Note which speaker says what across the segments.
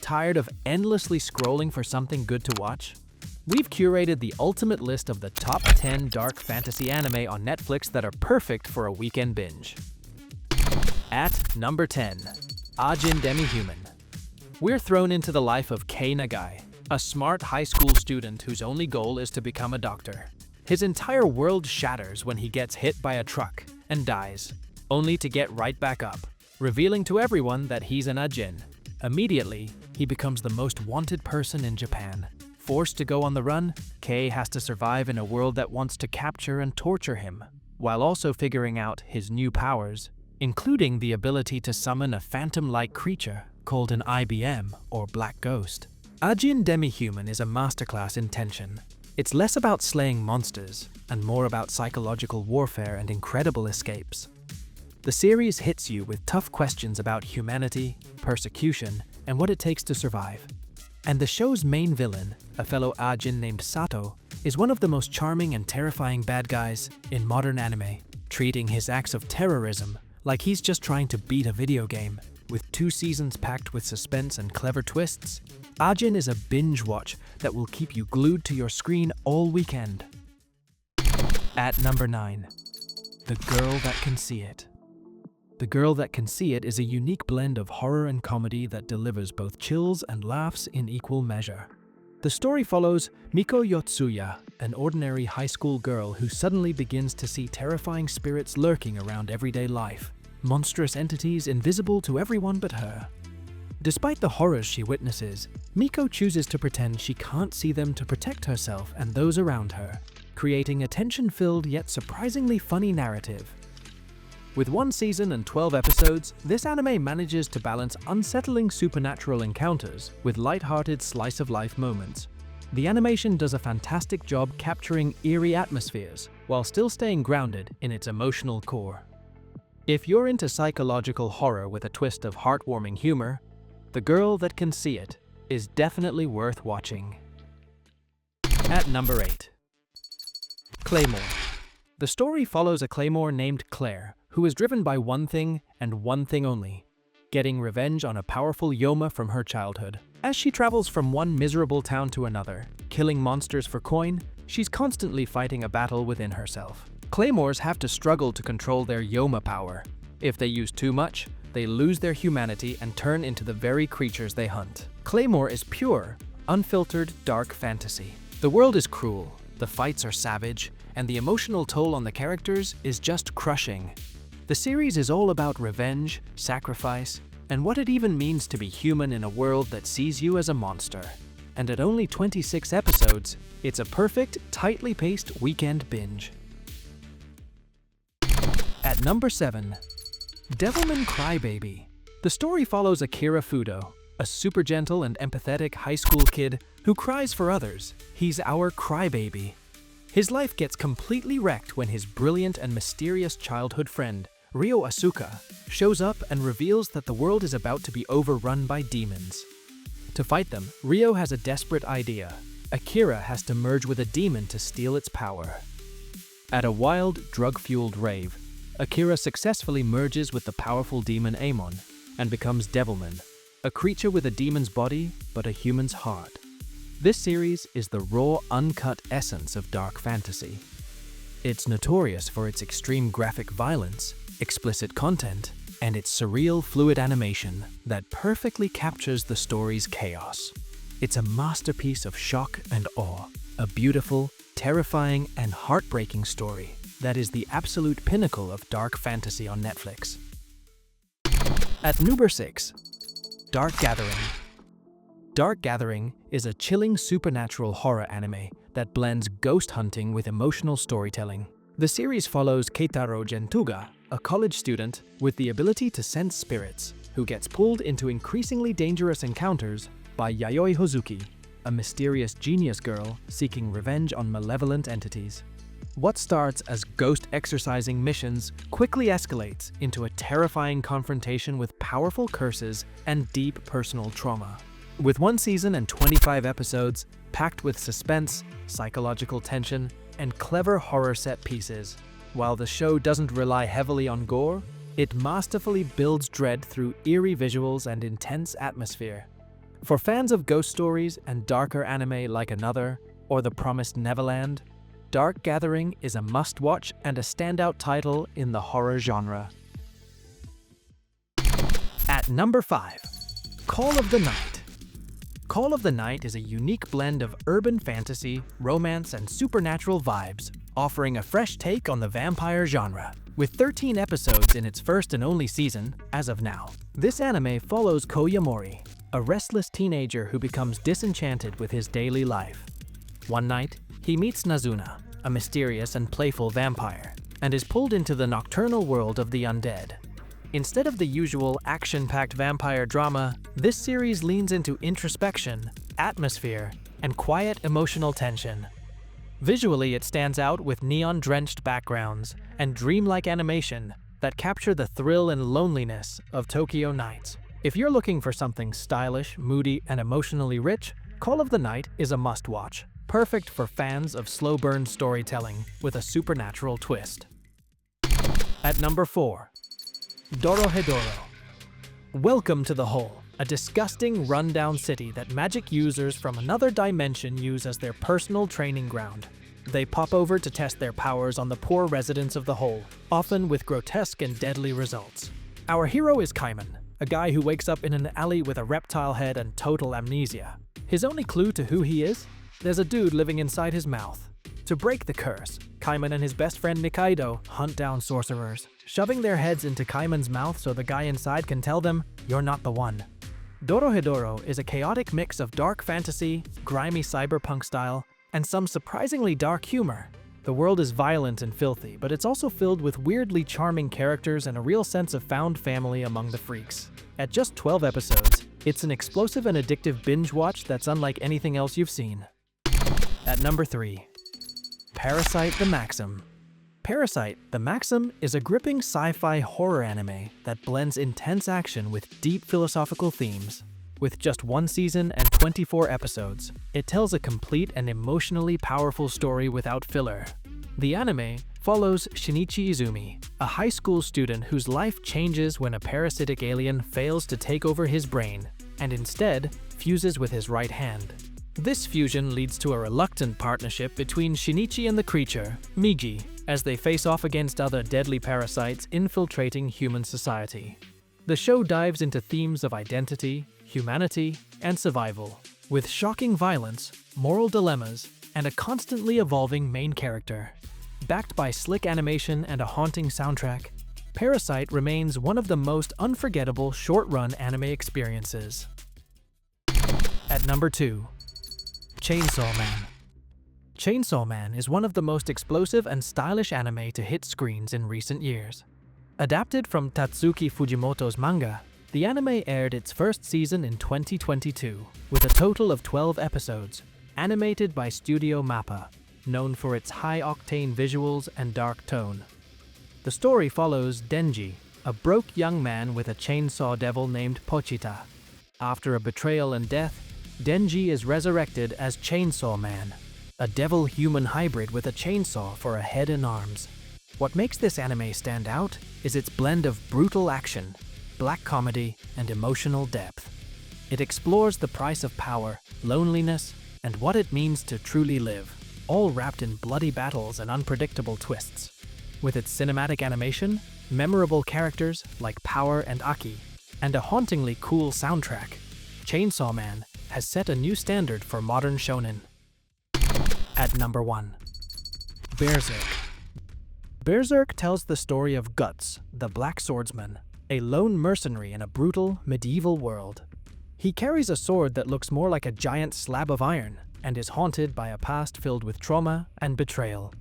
Speaker 1: tired of endlessly scrolling for something good to watch? We've curated the ultimate list of the top 10 dark fantasy anime on Netflix that are perfect for a weekend binge. At number 10, Ajin Demi-Human. We're thrown into the life of Kei Nagai, a smart high school student whose only goal is to become a doctor. His entire world shatters when he gets hit by a truck and dies, only to get right back up, revealing to everyone that he's an Ajin. Immediately, he becomes the most wanted person in Japan. Forced to go on the run, Kei has to survive in a world that wants to capture and torture him, while also figuring out his new powers, including the ability to summon a phantom-like creature called an IBM or Black Ghost. Ajin Demi-Human is a masterclass in tension. It's less about slaying monsters and more about psychological warfare and incredible escapes. The series hits you with tough questions about humanity, persecution, and what it takes to survive. And the show's main villain, a fellow Ajin named Sato, is one of the most charming and terrifying bad guys in modern anime, treating his acts of terrorism like he's just trying to beat a video game. With 2 seasons packed with suspense and clever twists, Ajin is a binge watch that will keep you glued to your screen all weekend. At number 9, The Girl That Can See It. The Girl That Can See It is a unique blend of horror and comedy that delivers both chills and laughs in equal measure. The story follows Miko Yotsuya, an ordinary high school girl who suddenly begins to see terrifying spirits lurking around everyday life, monstrous entities invisible to everyone but her. Despite the horrors she witnesses, Miko chooses to pretend she can't see them to protect herself and those around her, creating a tension-filled yet surprisingly funny narrative. With 1 season and 12 episodes, this anime manages to balance unsettling supernatural encounters with light-hearted slice-of-life moments. The animation does a fantastic job capturing eerie atmospheres while still staying grounded in its emotional core. If you're into psychological horror with a twist of heartwarming humor, The Girl That Can See It is definitely worth watching. At number 8, Claymore. The story follows a Claymore named Claire, who is driven by one thing and one thing only: getting revenge on a powerful Yoma from her childhood. As she travels from one miserable town to another, killing monsters for coin, she's constantly fighting a battle within herself. Claymores have to struggle to control their Yoma power. If they use too much, they lose their humanity and turn into the very creatures they hunt. Claymore is pure, unfiltered, dark fantasy. The world is cruel, the fights are savage, and the emotional toll on the characters is just crushing. The series is all about revenge, sacrifice, and what it even means to be human in a world that sees you as a monster. And at only 26 episodes, it's a perfect, tightly paced weekend binge. At number 7, Devilman Crybaby. The story follows Akira Fudo, a super gentle and empathetic high school kid who cries for others. He's our crybaby. His life gets completely wrecked when his brilliant and mysterious childhood friend, Ryo Asuka, shows up and reveals that the world is about to be overrun by demons. To fight them, Ryo has a desperate idea. Akira has to merge with a demon to steal its power. At a wild, drug-fueled rave, Akira successfully merges with the powerful demon Amon and becomes Devilman, a creature with a demon's body but a human's heart. This series is the raw, uncut essence of dark fantasy. It's notorious for its extreme graphic violence, explicit content, and its surreal, fluid animation that perfectly captures the story's chaos. It's a masterpiece of shock and awe, a beautiful, terrifying, and heartbreaking story that is the absolute pinnacle of dark fantasy on Netflix. At number 6, Dark Gathering. Dark Gathering is a chilling supernatural horror anime that blends ghost hunting with emotional storytelling. The series follows Keitaro Gentuga, a college student with the ability to sense spirits, who gets pulled into increasingly dangerous encounters by Yayoi Hozuki, a mysterious genius girl seeking revenge on malevolent entities. What starts as ghost exorcising missions quickly escalates into a terrifying confrontation with powerful curses and deep personal trauma. With 1 season and 25 episodes, packed with suspense, psychological tension, and clever horror set pieces, while the show doesn't rely heavily on gore, it masterfully builds dread through eerie visuals and intense atmosphere. For fans of ghost stories and darker anime like Another or The Promised Neverland, Dark Gathering is a must-watch and a standout title in the horror genre. At number 5, Call of the Night. Call of the Night is a unique blend of urban fantasy, romance, and supernatural vibes, offering a fresh take on the vampire genre. With 13 episodes in its first and only season, as of now, this anime follows Koyamori, a restless teenager who becomes disenchanted with his daily life. One night, he meets Nazuna, a mysterious and playful vampire, and is pulled into the nocturnal world of the undead. Instead of the usual action-packed vampire drama, this series leans into introspection, atmosphere, and quiet emotional tension. Visually, it stands out with neon-drenched backgrounds and dreamlike animation that capture the thrill and loneliness of Tokyo nights. If you're looking for something stylish, moody, and emotionally rich, Call of the Night is a must-watch, perfect for fans of slow-burn storytelling with a supernatural twist. At number 4, Dorohedoro. Welcome to the Hole, a disgusting, rundown city that magic users from another dimension use as their personal training ground. They pop over to test their powers on the poor residents of the Hole, often with grotesque and deadly results. Our hero is Kaiman, a guy who wakes up in an alley with a reptile head and total amnesia. His only clue to who he is? There's a dude living inside his mouth. To break the curse, Kaiman and his best friend Nikaido hunt down sorcerers, shoving their heads into Kaiman's mouth so the guy inside can tell them, "You're not the one." Dorohedoro is a chaotic mix of dark fantasy, grimy cyberpunk style, and some surprisingly dark humor. The world is violent and filthy, but it's also filled with weirdly charming characters and a real sense of found family among the freaks. At just 12 episodes, it's an explosive and addictive binge watch that's unlike anything else you've seen. At number 3, Parasite the Maxim. Parasite the Maxim is a gripping sci-fi horror anime that blends intense action with deep philosophical themes. With just one season and 24 episodes, it tells a complete and emotionally powerful story without filler. The anime follows Shinichi Izumi, a high school student whose life changes when a parasitic alien fails to take over his brain and instead fuses with his right hand. This fusion leads to a reluctant partnership between Shinichi and the creature, Migi, as they face off against other deadly parasites infiltrating human society. The show dives into themes of identity, humanity, and survival, with shocking violence, moral dilemmas, and a constantly evolving main character. Backed by slick animation and a haunting soundtrack, Parasite remains one of the most unforgettable short-run anime experiences. At number 2, Chainsaw Man. Chainsaw Man is one of the most explosive and stylish anime to hit screens in recent years. Adapted from Tatsuki Fujimoto's manga, the anime aired its first season in 2022, with a total of 12 episodes, animated by Studio Mappa, known for its high-octane visuals and dark tone. The story follows Denji, a broke young man with a chainsaw devil named Pochita. After a betrayal and death, Denji is resurrected as Chainsaw Man, a devil-human hybrid with a chainsaw for a head and arms. What makes this anime stand out is its blend of brutal action, black comedy, and emotional depth. It explores the price of power, loneliness, and what it means to truly live, all wrapped in bloody battles and unpredictable twists. With its cinematic animation, memorable characters like Power and Aki, and a hauntingly cool soundtrack, Chainsaw Man has set a new standard for modern shonen. At number 1, Berserk. Berserk tells the story of Guts, the Black Swordsman, a lone mercenary in a brutal, medieval world. He carries a sword that looks more like a giant slab of iron and is haunted by a past filled with trauma and betrayal.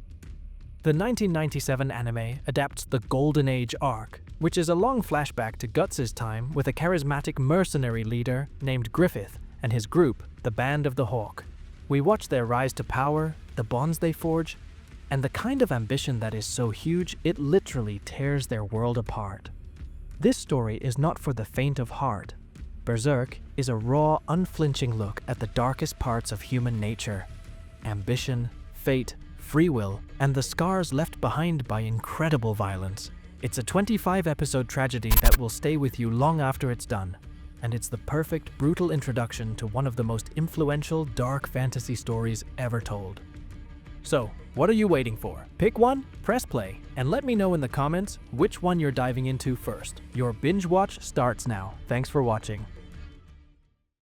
Speaker 1: The 1997 anime adapts the Golden Age arc, which is a long flashback to Guts' time with a charismatic mercenary leader named Griffith and his group, the Band of the Hawk. We watch their rise to power, the bonds they forge, and the kind of ambition that is so huge it literally tears their world apart. This story is not for the faint of heart. Berserk is a raw, unflinching look at the darkest parts of human nature: ambition, fate, free will, and the scars left behind by incredible violence. It's a 25-episode tragedy that will stay with you long after it's done. and it's the perfect, brutal introduction to one of the most influential dark fantasy stories ever told. So, what are you waiting for? Pick one, press play, and let me know in the comments which one you're diving into first. Your binge watch starts now. Thanks for watching.